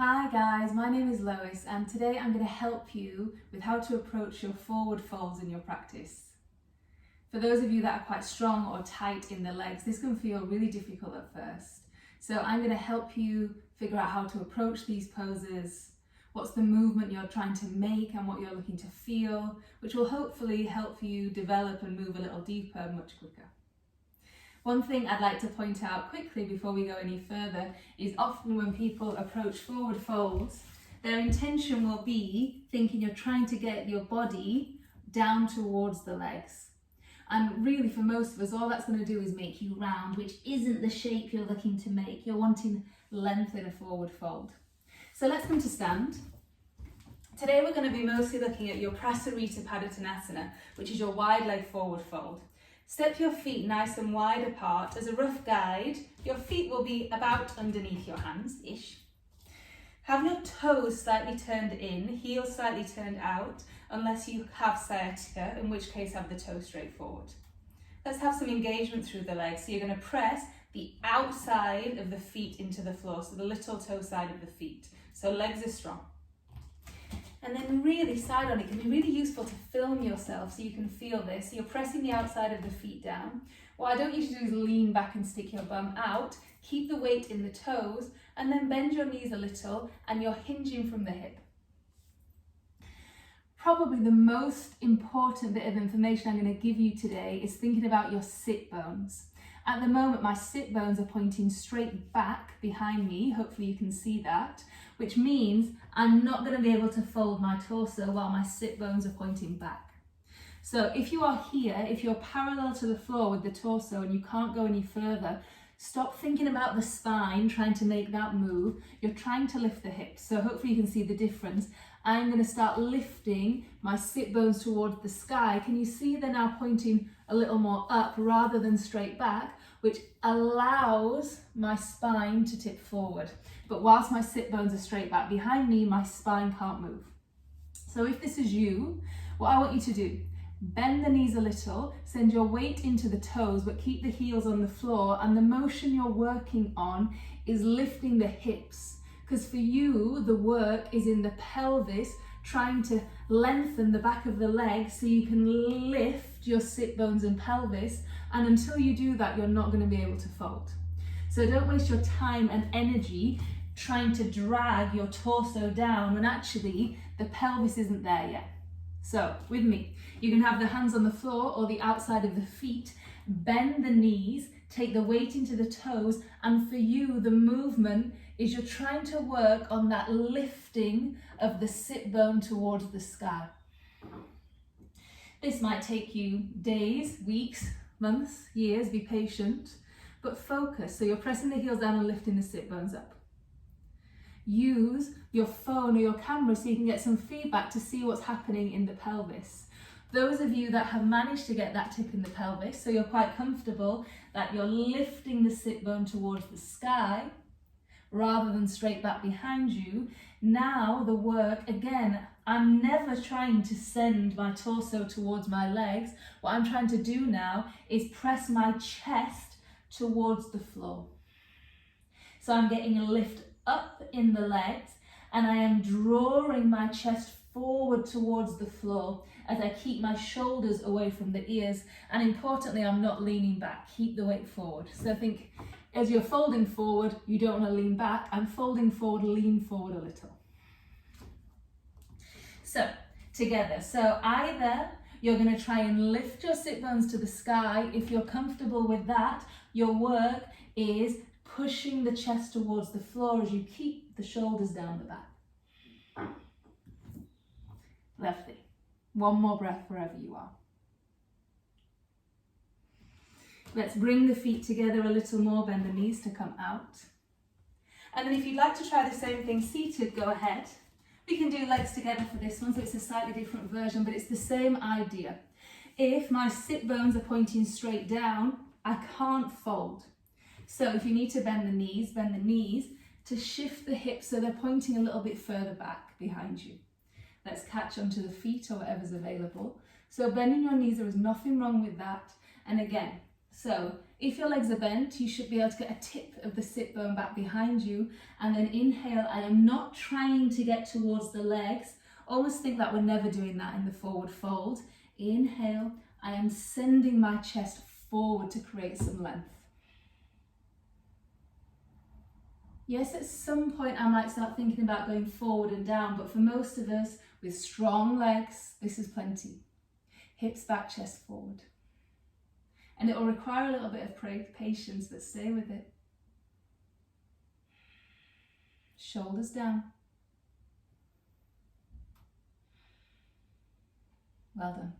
Hi guys, my name is Lois and today I'm going to help you with how to approach your forward folds in your practice. For those of you that are quite strong or tight in the legs, this can feel really difficult at first. So I'm going to help you figure out how to approach these poses, what's the movement you're trying to make and what you're looking to feel, which will hopefully help you develop and move a little deeper much quicker. One thing I'd like to point out quickly before we go any further is often when people approach forward folds, their intention will be thinking you're trying to get your body down towards the legs. And really for most of us, all that's going to do is make you round, which isn't the shape you're looking to make. You're wanting length in a forward fold. So let's come to stand. Today we're going to be mostly looking at your Prasarita Padottanasana, which is your wide leg forward fold. Step your feet nice and wide apart. As a rough guide, your feet will be about underneath your hands-ish. Have your toes slightly turned in, heels slightly turned out, unless you have sciatica, in which case have the toes straight forward. Let's have some engagement through the legs. So you're going to press the outside of the feet into the floor, so the little toe side of the feet. So legs are strong. And then really side on, it can be really useful to film yourself so you can feel this. So you're pressing the outside of the feet down. What I don't usually do is lean back and stick your bum out. Keep the weight in the toes and then bend your knees a little and you're hinging from the hip. Probably the most important bit of information I'm going to give you today is thinking about your sit bones. At the moment, my sit bones are pointing straight back behind me. Hopefully you can see that, which means I'm not going to be able to fold my torso while my sit bones are pointing back. So if you are here, if you're parallel to the floor with the torso and you can't go any further, stop thinking about the spine, trying to make that move. You're trying to lift the hips. So hopefully you can see the difference. I'm going to start lifting my sit bones towards the sky. Can you see they're now pointing a little more up rather than straight back, which allows my spine to tip forward. But whilst my sit bones are straight back behind me, my spine can't move. So if this is you, what I want you to do, bend the knees a little, send your weight into the toes, but keep the heels on the floor. And the motion you're working on is lifting the hips. Because for you, the work is in the pelvis, trying to lengthen the back of the leg so you can lift your sit bones and pelvis. And until you do that, you're not going to be able to fold. So don't waste your time and energy trying to drag your torso down when actually the pelvis isn't there yet. So with me, you can have the hands on the floor or the outside of the feet, bend the knees, take the weight into the toes, and for you, the movement is you're trying to work on that lifting of the sit bone towards the sky. This might take you days, weeks, months, years, be patient, but focus. So you're pressing the heels down and lifting the sit bones up. Use your phone or your camera so you can get some feedback to see what's happening in the pelvis. Those of you that have managed to get that tip in the pelvis, so you're quite comfortable that you're lifting the sit bone towards the sky rather than straight back behind you. Now the work, again, I'm never trying to send my torso towards my legs. What I'm trying to do now is press my chest towards the floor. So I'm getting a lift up in the legs and I am drawing my chest forward towards the floor as I keep my shoulders away from the ears, and importantly I'm not leaning back. Keep the weight forward. So think as you're folding forward, you don't want to lean back. I'm folding forward, lean forward a little. So together, so either you're going to try and lift your sit bones to the sky. If you're comfortable with that, your work is pushing the chest towards the floor as you keep the shoulders down the back. Lefty. One more breath wherever you are. Let's bring the feet together a little more, bend the knees to come out. And then if you'd like to try the same thing seated, go ahead. We can do legs together for this one, so it's a slightly different version, but it's the same idea. If my sit bones are pointing straight down, I can't fold. So if you need to bend the knees to shift the hips so they're pointing a little bit further back behind you. Let's catch onto the feet or whatever's available. So bending your knees, there is nothing wrong with that. And again, So if your legs are bent, you should be able to get a tip of the sit bone back behind you, and then inhale. I am not trying to get towards the legs. Almost think that we're never doing that in the forward fold. Inhale, I am sending my chest forward to create some length. Yes, at some point I might start thinking about going forward and down, but for most of us with strong legs, this is plenty. Hips back, chest forward. And it will require a little bit of patience, but stay with it. Shoulders down. Well done.